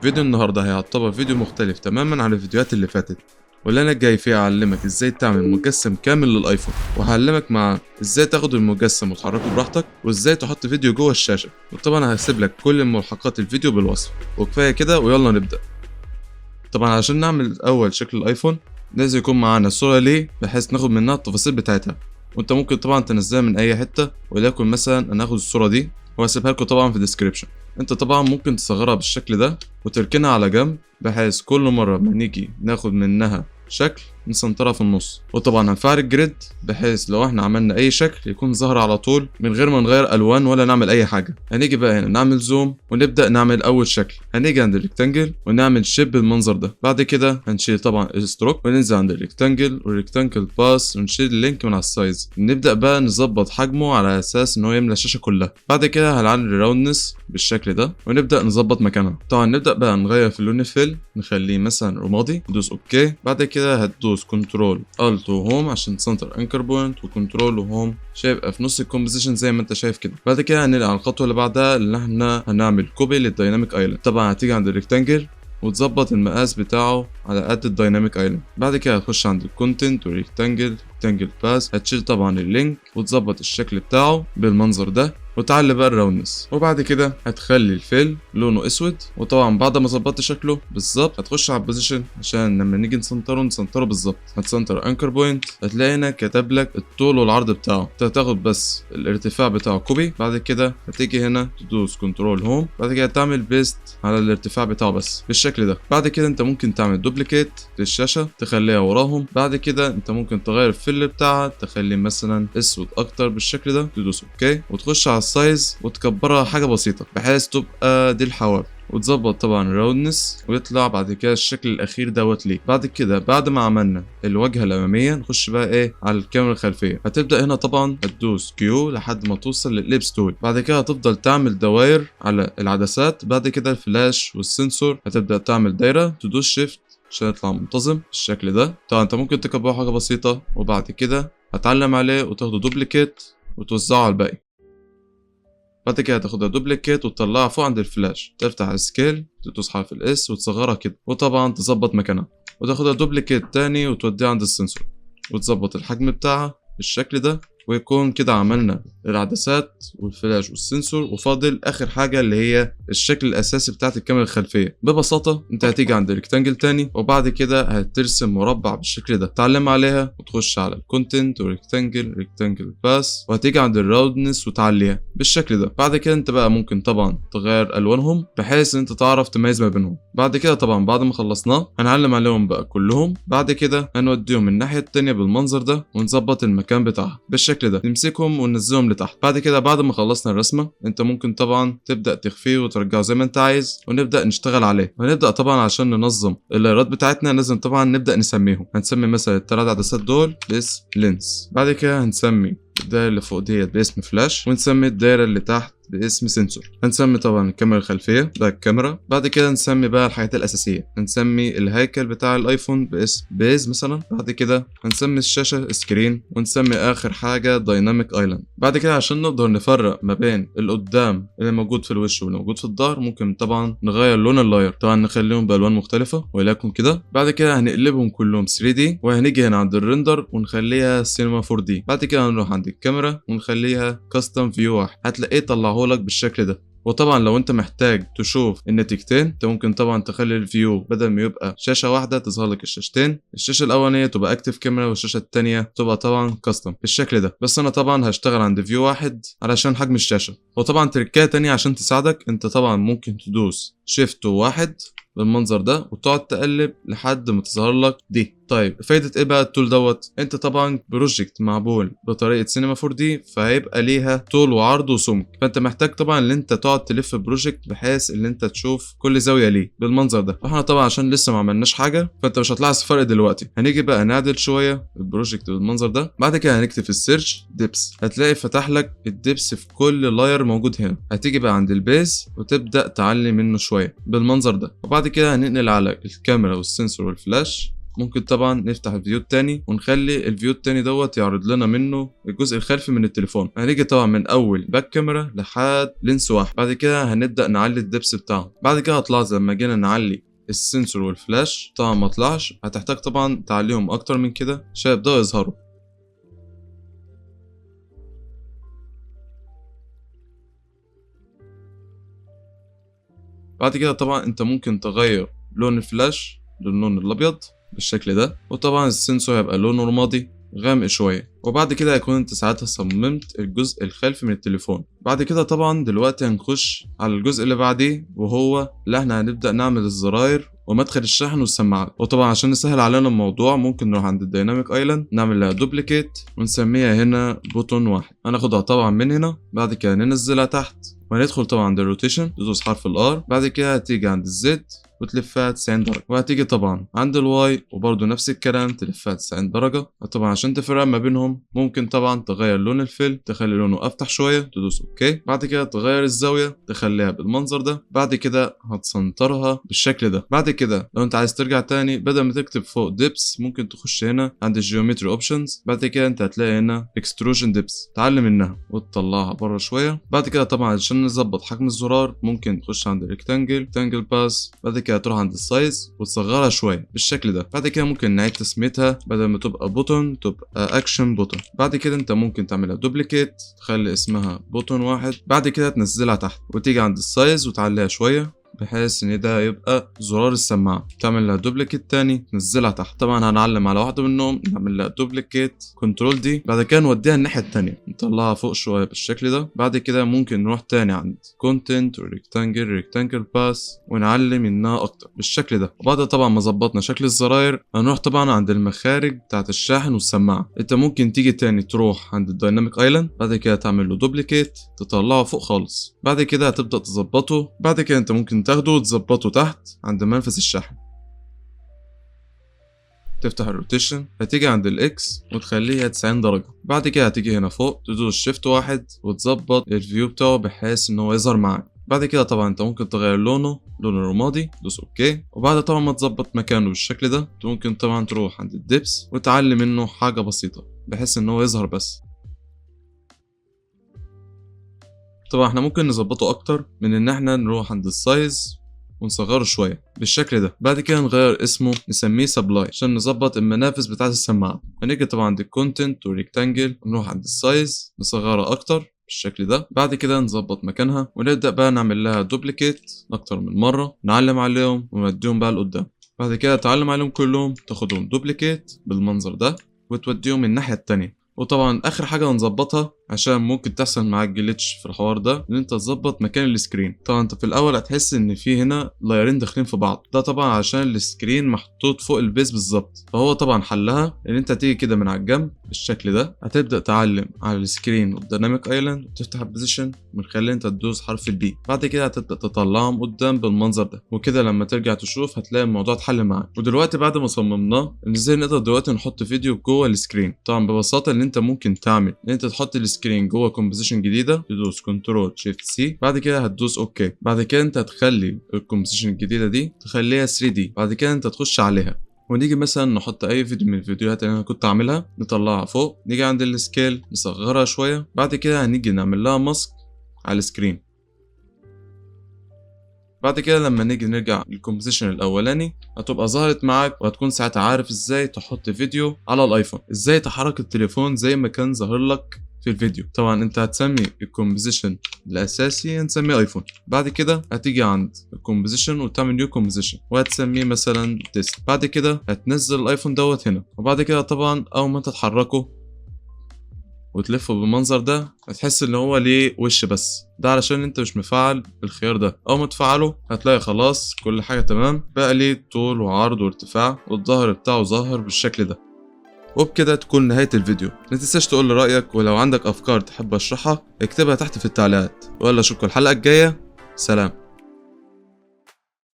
فيديو النهارده هيعتبر فيديو مختلف تماما عن الفيديوهات اللي فاتت، واللي انا جاي فيه اعلمك ازاي تعمل مجسم كامل للايفون، وهعلمك مع ازاي تاخد المجسم وتحركه براحتك، وازاي تحط فيديو جوه الشاشه. وطبعا هسيب لك كل ملحقات الفيديو بالوصف. وكفايه كده ويلا نبدا. طبعا عشان نعمل اول شكل الايفون لازم يكون معانا صوره ليه، بحيث ناخد منها التفاصيل بتاعتها. وانت ممكن طبعا تنزلها من اي حته، وليكن مثلا انا هاخد الصوره دي وهسيبها لكم طبعا في الديسكريبشن. انت طبعا ممكن تصغرها بالشكل ده وتركنها على جنب، بحيث كل مرة ما نيجي ناخد منها شكل نسنترها في النص. وطبعا هنفعل الجريد بحيث لو احنا عملنا اي شكل يكون ظاهر على طول من غير ما نغير الوان ولا نعمل اي حاجه. هنيجي بقى هنا نعمل زوم ونبدا نعمل اول شكل. هنيجي عند الريكتانجل ونعمل شيب بالمنظر ده. بعد كده هنشيل طبعا الستروك وننزل عند الريكتانجل والريكتانجل باس ونشيل اللينك من على السايز. نبدا بقى نظبط حجمه على اساس ان هو يملى الشاشه كلها. بعد كده هنعلي الراوندنس بالشكل ده ونبدا نظبط مكانها. طبعا نبدا بقى نغير في اللون الفيل، نخليه مثلا رمادي، ندوس اوكي. بعد كده هتدوس كنترول الت وهوم عشان تسنتر انكر بوينت، وكنترول وهوم عشان يبقى في نص الكومبوزيشن زي ما انت شايف كده. بعد كده هننقل على الخطوه اللي بعدها اللي احنا هنعمل كوبي للدايناميك ايلاند. طبعا هتيجي عند الريكتانجل وتظبط المقاس بتاعه على قد الدايناميك ايلاند. بعد كده هتخش عند الكونتنت والريكتانجل باس، هتشيل طبعا اللينك وتظبط الشكل بتاعه بالمنظر ده وتعلي بقى الراوندنس. وبعد كده هتخلي الفيل لونه اسود. وطبعا بعد ما ظبطت شكله بالظبط هتخش على البوزيشن عشان لما نيجي نسنتره بالظبط. هتسنتر انكر بوينت، هتلاقي هنا كاتب لك الطول والعرض بتاعه. انت هتاخد بس الارتفاع بتاعه كوبي. بعد كده هتيجي هنا تدوس كنترول هوم، بعد كده تعمل بيست على الارتفاع بتاعه بس بالشكل ده. بعد كده انت ممكن تعمل دوبليكيت للشاشه تخليها وراهم. بعد كده انت ممكن تغير الفيل بتاعها تخليه مثلا اسود اكتر بالشكل ده، تدوس اوكي وتخش على السايز وتكبرها حاجه بسيطه بحيث تبقى دي الحواف، وتظبط طبعا الراوندنس ويطلع بعد كده الشكل الاخير دوت ليه. بعد كده بعد ما عملنا الواجهه الاماميه نخش بقى ايه على الكاميرا الخلفيه. هتبدا هنا طبعا هتدوس كيو لحد ما توصل للليبس تول. بعد كده هتفضل تعمل دواير على العدسات. بعد كده الفلاش والسنسور هتبدا تعمل دايره، تدوس شيفت عشان يطلع منتظم بالشكل ده. طبعا انت ممكن تكبره حاجه بسيطه، وبعد كده هتعلم عليه وتاخده دوبليكيت وتوزعه على الباقي. بعد كده هتاخدها دوبليكيت وتطلعها فوق عند الفلاش، تفتح السكيل تدوس حرف الاس وتصغرها كده، وطبعا تظبط مكانها، وتاخدها دوبليكيت تاني وتوديها عند السنسور وتظبط الحجم بتاعها بالشكل ده. ويكون كده عملنا العدسات والفلاش والسنسور، وفاضل اخر حاجه اللي هي الشكل الاساسي بتاعت الكاميرا الخلفيه. ببساطه انت هتيجي عند الريكتانجل تاني، وبعد كده هترسم مربع بالشكل ده، تعلم عليها وتخش على الكونتنت وريكتانجل باس، وهتيجي عند الراوندنس وتعليها بالشكل ده. بعد كده انت بقى ممكن طبعا تغير الوانهم بحيث ان انت تعرف تميز ما بينهم. بعد كده طبعا بعد ما خلصناه هنعلم عليهم بقى كلهم. بعد كده هنوديهم الناحيه التانيه بالمنظر ده ونظبط المكان بتاعها بالشكل ده، نمسكهم وننزلهم لتحت. بعد كده بعد ما خلصنا الرسمه انت ممكن طبعا تبدا تخفيه وترجعه زي ما انت عايز، ونبدا نشتغل عليه. ونبدا طبعا عشان ننظم اللايرات بتاعتنا لازم طبعا نبدا نسميهم. هنسمي مثلا الثلاث عدسات دول باسم لينس. بعد كده هنسمي الدايره اللي فوق ديت باسم فلاش، ونسمي الدايره اللي تحت باسم سنسور. هنسمي طبعا الكاميرا الخلفيه ده الكاميرا. بعد كده نسمي بقى الحاجات الاساسيه، هنسمي الهيكل بتاع الايفون باسم بيز مثلا. بعد كده هنسمي الشاشه سكرين، ونسمي اخر حاجه دايناميك ايلاند. بعد كده عشان نقدر نفرق ما بين القدام اللي موجود في الوش واللي موجود في الظهر ممكن طبعا نغير لون اللاير، طبعا نخليهم بالوان مختلفه وليكن كده. بعد كده هنقلبهم كلهم 3D، وهنيجي هنا عند الريندر ونخليها سينما 4D. بعد كده هنروح عند الكاميرا ونخليها كاستم فيو واحد، هتلاقيه طلعه لك بالشكل ده. وطبعا لو انت محتاج تشوف النتيجتين انت ممكن طبعا تخلي الفيو بدل ما يبقى شاشه واحده تظهر لك الشاشتين، الشاشه الاولانيه تبقى اكتف كاميرا والشاشه الثانيه تبقى طبعا كاستم بالشكل ده. بس انا طبعا هشتغل عند فيو واحد علشان حجم الشاشه. وطبعا تركيه تانية عشان تساعدك، انت طبعا ممكن تدوس شيفت واحد بالمنظر ده وتقعد تقلب لحد ما تظهر لك دي. طيب فايدة ايه بقى التول دوت؟ انت طبعا بروجكت معمول بطريقة سينما 4D فهيبقى ليها طول وعرض وسمك، فانت محتاج طبعا ان انت تقعد تلف البروجكت بحيث ان انت تشوف كل زاوية ليه بالمنظر ده. فاحنا طبعا عشان لسه ما عملناش حاجة فانت مش هتلاحظ فرق دلوقتي. هنيجي بقى نعدل شوية البروجكت بالمنظر ده. بعد كده هنكتب في السيرش ديبس، هتلاقي فتح لك الديبس في كل لاير موجود هنا. هتيجي بقى عند البيز وتبدأ تعلي منه شوية بالمنظر ده. وبعد كده هننقل على الكاميرا والسنسور والفلاش ممكن طبعا نفتح الفيو التاني ونخلي الفيو التاني دوت يعرض لنا منه الجزء الخلفي من التليفون. هنيجي طبعا من اول باك كاميرا لحد لينس واحد. بعد كده هنبدا نعلي الدبس بتاعه. بعد كده هتلاحظ لما جينا نعلي السنسور والفلاش طبعا ما طلعش، هتحتاج طبعا تعليهم اكتر من كده عشان يبداوا يظهروا. بعد كده طبعا انت ممكن تغير لون الفلاش للون الابيض بالشكل ده، وطبعا السنسور هيبقى لونه رمادي غامق شويه. وبعد كده هيكون انت ساعتها صممت الجزء الخلفي من التليفون. بعد كده طبعا دلوقتي هنخش على الجزء اللي بعديه، وهو اللي احنا هنبدا نعمل الزراير ومدخل الشحن والسماعات. وطبعا عشان نسهل علينا الموضوع ممكن نروح عند الديناميك ايلاند نعمل لها دوبليكيت ونسميها هنا بوتون واحد. هناخدها طبعا من هنا، بعد كده ننزلها تحت وهندخل طبعا عند الروتيشن تدوس حرف الار. بعد كده هتيجي عند الزد وتلفها 90 درجة، وهتيجي طبعا عند الواي وبرضه نفس الكلام تلفها 90 درجة. وطبعا عشان تفرق ما بينهم ممكن طبعا تغير لون الفيل تخلي لونه افتح شوية تدوس اوكي. بعد كده تغير الزاوية تخليها بالمنظر ده. بعد كده هتسنترها بالشكل ده. بعد كده لو انت عايز ترجع تاني بدل ما تكتب فوق ديبس ممكن تخش هنا عند الجيومتري اوبشنز. بعد كده انت هتلاقي هنا اكستروجن ديبس، تعلم منها وتطلعها بره شوية. بعد كده طبعا عشان نظبط حجم الزرار ممكن تخش عند الريكتانجل باس. بعد كده تروح عند السايز وتصغرها شويه بالشكل ده. بعد كده ممكن نعيد تسميتها بدل ما تبقى بوتون تبقى اكشن بوتون. بعد كده انت ممكن تعملها دوبليكيت تخلي اسمها بوتون واحد. بعد كده تنزلها تحت وتيجي عند السايز وتعليها شويه بحيث ان ده يبقى زرار السماعه. تعمل لها دوبليكيت تاني تنزلها تحت. طبعا هنعلم على واحده منهم نعمل لها دوبليكيت كنترول دي. بعد كده نوديها الناحيه التانيه نطلعها فوق شويه بالشكل ده. بعد كده ممكن نروح تاني عند كونتنت وريكتانجل باس ونعلم منها اكتر بالشكل ده. وبعد طبعا ما ظبطنا شكل الزراير هنروح طبعا عند المخارج بتاعت الشاحن والسماعه. انت ممكن تيجي تاني تروح عند الدايناميك ايلاند. بعد كده تعمل له دوبليكيت تطلعه فوق خالص. بعد كده هتبدا تظبطه. بعد كده انت ممكن تاخده وتظبطه تحت عند منفذ الشحن. تفتح الروتيشن هتيجي عند الاكس وتخليها 90 درجة. بعد كده هتيجي هنا فوق تدوس شيفت واحد وتظبط الفيو بتاعه بحيث ان هو يظهر معاك. بعد كده طبعا انت ممكن تغير لونه لون رمادي دوس اوكي. وبعد طبعا ما تظبط مكانه بالشكل ده ممكن طبعا تروح عند الدبس وتعلي منه حاجة بسيطة بحيث ان هو يظهر بس. طبعا احنا ممكن نظبطه اكتر من ان احنا نروح عند السايز ونصغره شويه بالشكل ده. بعد كده نغير اسمه نسميه سبلاي عشان نظبط المنافذ بتاعه السماعه. هنيجي طبعا عند الكونتنت والريكتانجل ونروح عند السايز نصغرها اكتر بالشكل ده. بعد كده نظبط مكانها ونبدا بقى نعمل لها دوبليكيت اكتر من مره نعلم عليهم ونوديهم بقى لقدام. بعد كده تعلم عليهم كلهم تاخدهم دوبليكيت بالمنظر ده وتوديهم الناحيه التانيه. وطبعا اخر حاجه هنظبطها عشان ممكن تحصل معاك جليتش في الحوار ده ان انت تظبط مكان السكرين. طبعا انت في الاول هتحس ان في هنا لايرين داخلين في بعض، ده طبعا عشان السكرين محطوط فوق البيز بالظبط. فهو طبعا حلها ان انت تيجي كده من على الجنب بالشكل ده. هتبدا تعلم على السكرين والديناميك ايلاند وتفتح البوزيشن من خلال انت تدوس حرف البي. بعد كده هتبدا تطلعهم قدام بالمنظر ده. وكده لما ترجع تشوف هتلاقي الموضوع اتحل معاك. ودلوقتي بعد ما صممناه ان ازاي نقدر دلوقتي نحط فيديو جوه السكرين. طبعا ببساطه ان انت ممكن تعمل ان انت تحط السكرين جوه كومبوزيشن جديده تدوس كنترول شيفت سي. بعد كده هتدوس اوكي. بعد كده انت هتخلي الكومبوزيشن الجديده دي تخليها 3 دي. بعد كده انت تخش عليها ونيجي مثلا نحط اي فيديو من الفيديوهات اللي انا كنت عاملها نطلعها فوق. نيجي عند السكيل نصغرها شويه. بعد كده هنيجي نعمل لها ماسك على السكرين. بعد كده لما نيجي نرجع للكومبوزيشن الاولاني هتبقى ظهرت معاك وهتكون ساعتها عارف ازاي تحط فيديو على الايفون، ازاي تحرك التليفون زي ما كان ظاهر لك في الفيديو. طبعا انت هتسمي الكومبوزيشن الاساسي هنسميه ايفون. بعد كده هتيجي عند الكومبوزيشن وتعمل نيو كومبوزيشن وهتسميه مثلا تيست. بعد كده هتنزل الايفون دوت هنا. وبعد كده طبعا اول ما انت تحركه وتلفه بالمنظر ده هتحس ان هو ليه وش بس، ده علشان انت مش مفعل الخيار ده. اول ما تفعله هتلاقي خلاص كل حاجه تمام، بقى ليه طول وعرض وارتفاع والظهر بتاعه ظاهر بالشكل ده. وبكده تكون نهايه الفيديو. متنساش تقول لي رايك، ولو عندك افكار تحب اشرحها اكتبها تحت في التعليقات. ولا اشوفكم الحلقه الجايه. سلام.